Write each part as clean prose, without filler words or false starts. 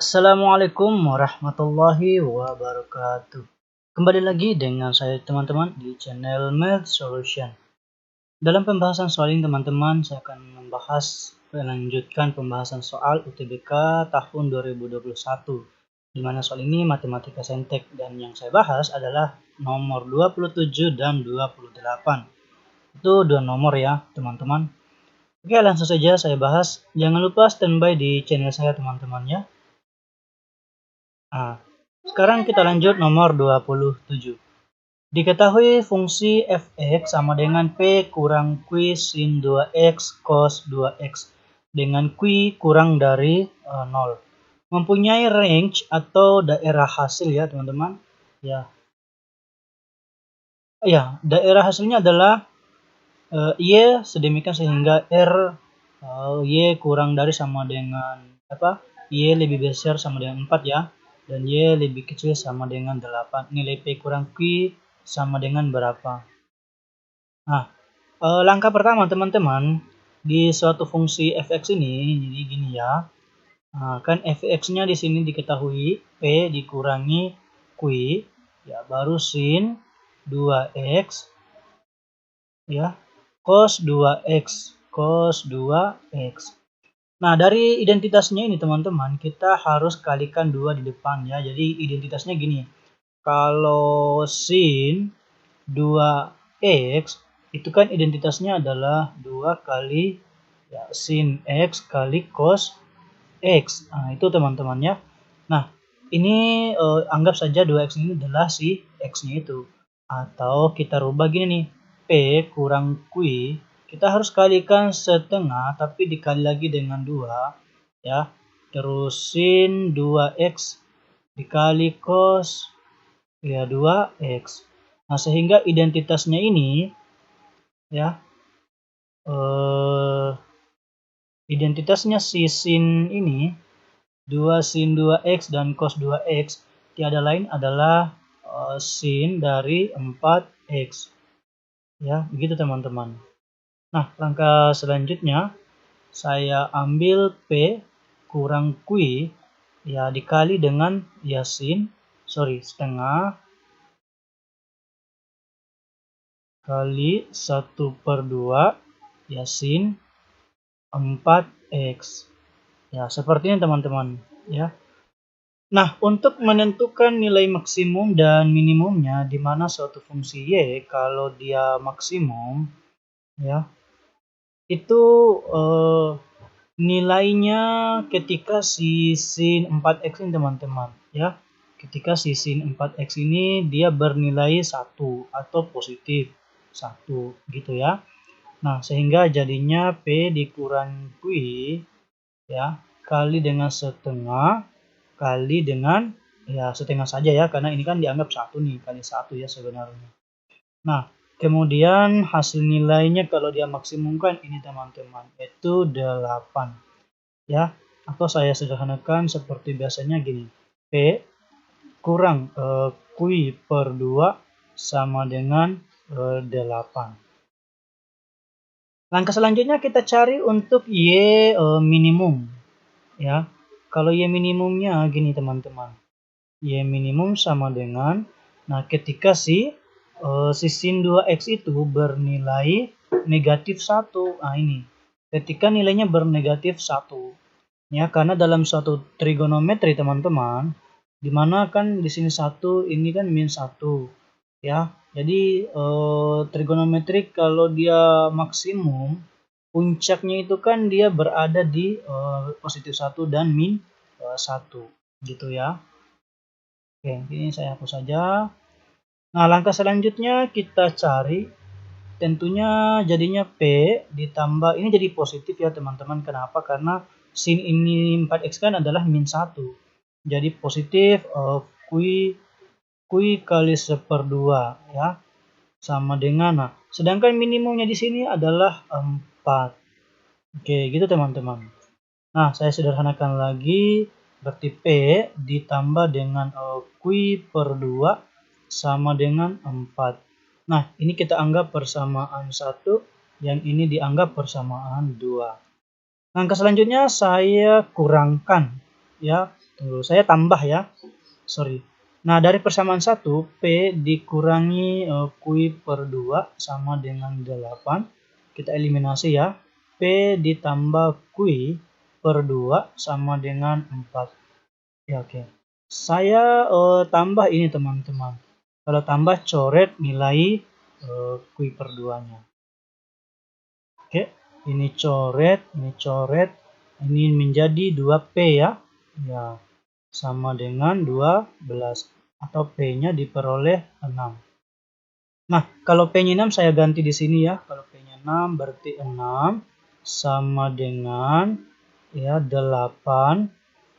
Assalamualaikum warahmatullahi wabarakatuh. Kembali lagi dengan saya teman-teman di channel Math Solution. Dalam pembahasan soal ini teman-teman, saya akan melanjutkan pembahasan soal UTBK tahun 2021. Di mana soal ini matematika saintek dan yang saya bahas adalah nomor 27 dan 28. Itu dua nomor ya teman-teman. Oke, langsung saja saya bahas. Jangan lupa standby di channel saya teman-teman ya. Nah, sekarang kita lanjut nomor 27. Diketahui fungsi fx sama dengan p kurang q sin 2x cos 2x dengan q kurang dari 0. Mempunyai range atau daerah hasil ya teman-teman. Ya, daerah hasilnya adalah y sedemikian sehingga r y kurang dari sama dengan y lebih besar sama dengan 4 ya. Dan y lebih kecil sama dengan 8. Nilai P kurang Q sama dengan berapa? Nah, langkah pertama teman-teman, di suatu fungsi fx ini, jadi gini ya. Nah, kan fx-nya di sini diketahui P dikurangi Q, ya baru sin 2x, ya, cos 2x. Nah, dari identitasnya ini teman-teman, kita harus kalikan 2 di depan ya. Jadi identitasnya gini. Kalau sin 2x itu kan identitasnya adalah 2 kali ya, sin x kali cos x. Nah, itu teman-teman ya. Nah, ini anggap saja 2x ini adalah si x-nya itu. Atau kita rubah gini nih. P kurang Q, kita harus kalikan setengah tapi dikali lagi dengan 2 ya. Terus sin 2x dikali cos ya 2x. Nah, sehingga identitasnya ini ya identitasnya si sin ini 2 sin 2x dan cos 2x tiada lain adalah sin dari 4x. Ya, begitu teman-teman. Nah, langkah selanjutnya saya ambil P kurang Q ya dikali dengan ya setengah kali 1/2 ya sin 4x. Ya, seperti ini teman-teman ya. Nah, untuk menentukan nilai maksimum dan minimumnya di mana suatu fungsi y kalau dia maksimum ya itu nilainya ketika si sin 4x ini teman-teman ya. Ketika si sin 4x ini dia bernilai 1 atau positif 1 gitu ya. Nah, sehingga jadinya P dikurang Q ya kali dengan setengah kali dengan ya setengah saja ya, karena ini kan dianggap 1 nih, kali 1 ya sebenarnya. Nah, kemudian hasil nilainya kalau dia maksimumkan ini teman-teman itu 8 ya, atau saya sederhanakan seperti biasanya gini, P kurang Q per 2 sama dengan 8. Langkah selanjutnya kita cari untuk Y minimum ya. Kalau Y minimumnya gini teman-teman, Y minimum sama dengan, nah ketika si sin 2x itu bernilai negatif 1. Nah, ini ketika nilainya bernegatif 1 ya, karena dalam suatu trigonometri teman-teman, dimana kan di sini 1 ini kan min 1 ya. Jadi trigonometri kalau dia maksimum puncaknya itu kan dia berada di positif 1 dan min 1 gitu ya. Oke, ini saya hapus saja. Nah, langkah selanjutnya kita cari tentunya jadinya P ditambah ini jadi positif ya teman-teman. Kenapa? Karena sin ini 4x kan adalah min 1. Jadi positif Q kali 1/2 ya sama dengan, nah sedangkan minimumnya di sini adalah 4. Oke, gitu teman-teman. Nah, saya sederhanakan lagi, berarti P ditambah dengan Q per 2 sama dengan 4. Nah, ini kita anggap persamaan 1, yang ini dianggap persamaan 2. Langkah selanjutnya saya kurangkan ya Tunggu, saya tambah ya. Sorry. Nah, dari persamaan 1, P dikurangi Q per 2 sama dengan 8. Kita eliminasi ya. P ditambah Q per 2 sama dengan 4. Ya, oke. Saya tambah ini teman-teman. Kalau tambah coret nilai Q per 2-nya. Oke, ini coret, ini menjadi 2P ya. Ya, sama dengan 12 atau P-nya diperoleh 6. Nah, kalau P-nya 6 saya ganti di sini ya. Kalau P-nya 6 berarti 6 sama dengan ya 8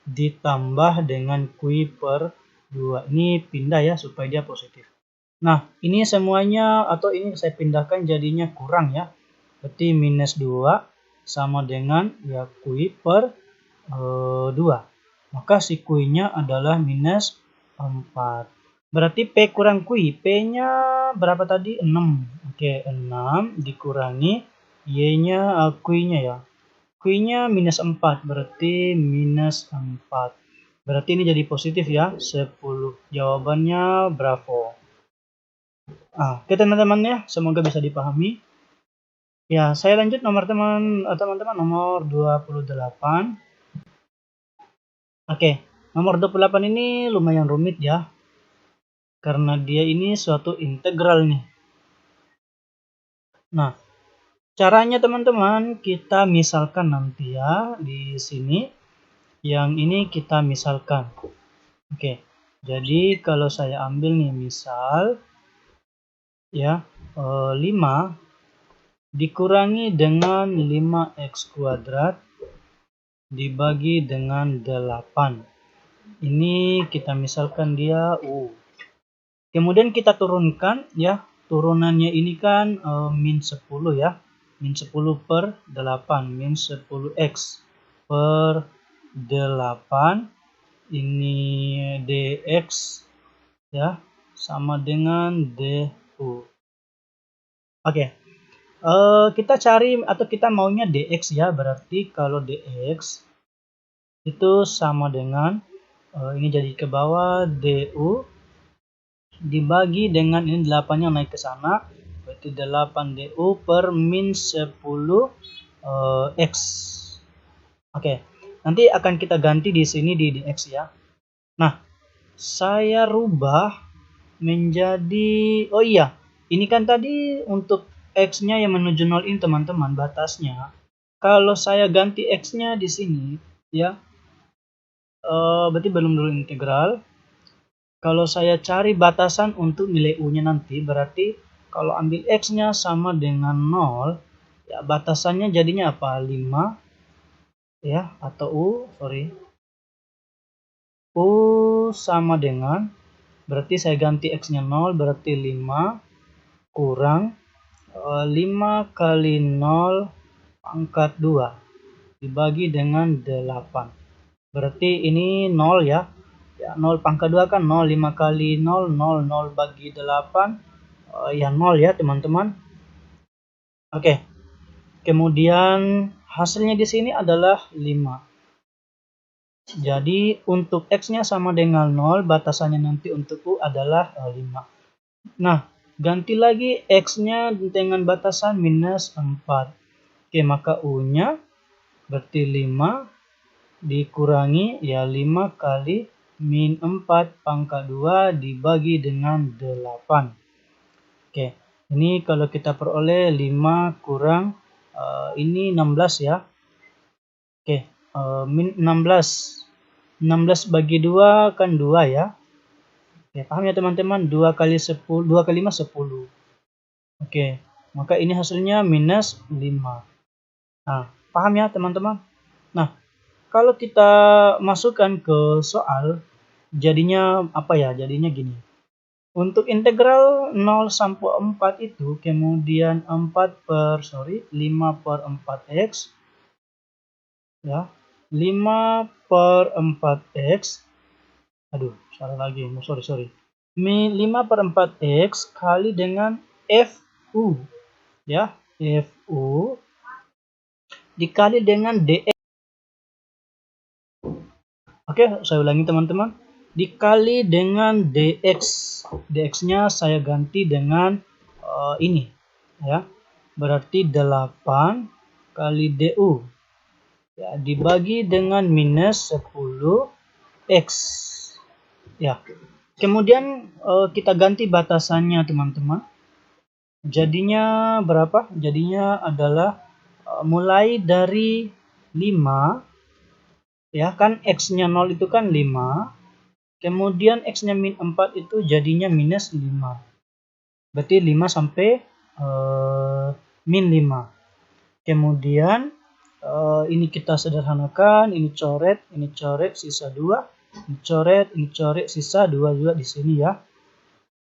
ditambah dengan Q per 2. Ini pindah ya supaya dia positif. Nah, ini semuanya atau ini saya pindahkan jadinya kurang ya. Berarti minus 2 sama dengan ya Q per 2. Maka si Q-nya adalah minus 4. Berarti P kurang Q. P-nya berapa tadi? 6. Oke, 6 dikurangi Y-nya Q-nya ya. Q-nya minus 4. Berarti minus 4. Berarti ini jadi positif ya. 10. Jawabannya bravo. Oke teman-teman ya. Semoga bisa dipahami. Ya, saya lanjut teman-teman nomor 28. Oke, nomor 28 ini lumayan rumit ya. Karena dia ini suatu integral nih. Nah, caranya teman-teman kita misalkan nanti ya di sini. Yang ini kita misalkan. Oke. Jadi kalau saya ambil nih misal ya 5 dikurangi dengan 5x kuadrat dibagi dengan 8. Ini kita misalkan dia U. Kemudian kita turunkan ya. Turunannya ini kan min 10 ya. Min 10 per 8. Min 10x per 8. Ini dx ya. Sama dengan du. Oke. Kita cari atau kita maunya dx ya, berarti kalau dx itu sama dengan ini jadi ke bawah du dibagi dengan ini 8 yang naik ke sana, berarti 8 du per min 10 x. Oke, nanti akan kita ganti di sini di dx ya. Nah, saya rubah menjadi oh iya, ini kan tadi untuk X-nya yang menuju 0 ini teman-teman batasnya. Kalau saya ganti X-nya di sini ya, berarti belum dulu integral. Kalau saya cari batasan untuk nilai U-nya nanti, berarti kalau ambil X-nya sama dengan 0, ya batasannya jadinya apa? 5 ya, atau U sama dengan, berarti saya ganti X-nya 0, berarti 5 kurang 5 kali 0 pangkat 2 dibagi dengan 8. Berarti ini 0 ya. Ya 0 pangkat 2 kan 0. 5 kali 0, 0. 0 bagi 8. Ya 0 ya teman-teman. Oke. Kemudian hasilnya di sini adalah 5. Jadi untuk X-nya sama dengan 0. Batasannya nanti untuk U adalah 5. Nah, ganti lagi X-nya dengan batasan minus 4. Oke, maka U-nya berarti 5 dikurangi ya 5 kali min 4 pangkat 2 dibagi dengan 8. Oke, ini kalau kita peroleh 5 kurang ini 16 ya. Oke, min 16. 16 bagi 2 kan 2 ya. Oke, paham ya teman-teman? 2 kali 10, 2 kali 5 10. Oke, maka ini hasilnya minus 5. Nah, paham ya teman-teman? Nah, kalau kita masukkan ke soal, jadinya apa ya? Jadinya gini. Untuk integral 0 sampai 4 itu, kemudian 5 per 4x, ya, 5 per 4x, aduh, salah lagi, sorry. 5 per 4x kali dengan FU, ya, FU dikali dengan dx. Oke, saya ulangi teman-teman. Dikali dengan dx. Dx-nya saya ganti dengan ini. Ya, berarti 8 kali du. Ya, dibagi dengan minus 10x. Ya, kemudian kita ganti batasannya teman-teman. Jadinya berapa? Jadinya adalah mulai dari 5, ya kan x-nya 0 itu kan 5, kemudian x-nya min 4 itu jadinya minus 5. Berarti 5 sampai min 5. Kemudian ini kita sederhanakan, ini coret, sisa 2, ini coret, sisa 2 juga di sini ya.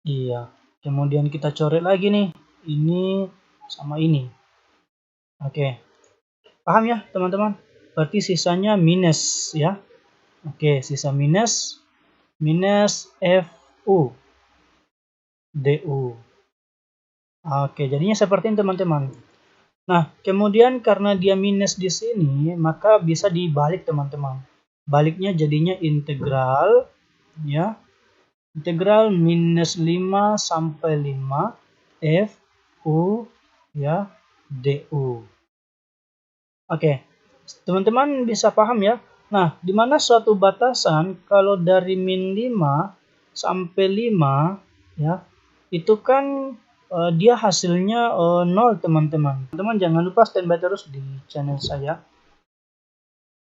Iya. Kemudian kita coret lagi nih, ini sama ini. Oke. Paham ya, teman-teman? Berarti sisanya minus ya. Oke, sisa minus FU DU. Oke, jadinya seperti ini teman-teman. Nah, kemudian karena dia minus di sini, maka bisa dibalik teman-teman. Baliknya jadinya integral ya. Integral minus 5 sampai 5 FU ya DU. Oke, teman-teman bisa paham ya. Nah, di mana suatu batasan kalau dari min 5 sampai 5 ya, itu kan dia hasilnya 0 teman-teman. Teman-teman jangan lupa standby terus di channel saya.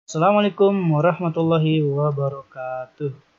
Assalamualaikum warahmatullahi wabarakatuh.